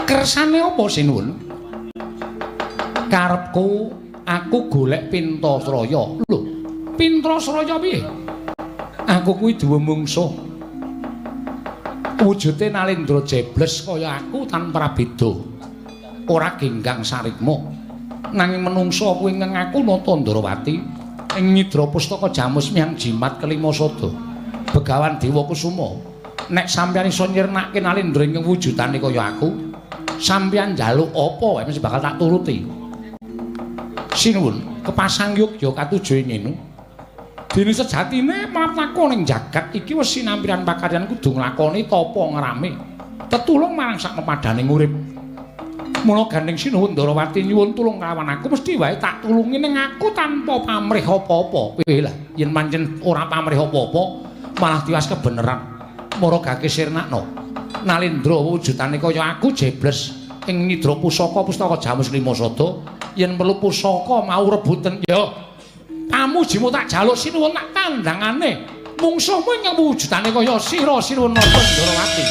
Kersane apa sinuwun? Karepku aku golek Pintasraya. Lho, Pintasraya piye? Aku kuwi duwe mungsuh. Wujude Nalendra jebles kaya aku tanpa beda. Ora genggang sarikma. Nanging menungsa kuwi ingkang aku Natandrawati ing Nyidra Pustaka Jamus mihang jimat kelima sada. Begawan Dewa Kusuma. Nek sampeyan iso nyirnake Nalendra ing wujudane kaya aku, sampeyan njaluk apa wae mesti bakal tak turuti. Sinuwun, kepasang Yogya katujuh ngene. Dene sejatine martaku ning jagat iki wis sinampiran pakaryan kudu nglakoni tapa ngrame. Tetulung marang sak pepadaning urip. Mula gandeng Sinuwun Ndarawati nyuwun tulung kawan aku mesti wae tak tulungi ning aku tanpa pamrih apa-apa. Kowe lah yen pancen ora pamrih apa-apa malah tiwas kebeneran. Mara gake sirnakno. Nalendra wujudane kaya aku jebles ing Nidra Pustaka Jamus Lima Sada yen perlu pusaka mau rebuten ya. Pamujimu tak jaluk Sinuwun tak tandangane. Mungsuhmu ing wujudane kaya sira Sinuwun Ndarawati.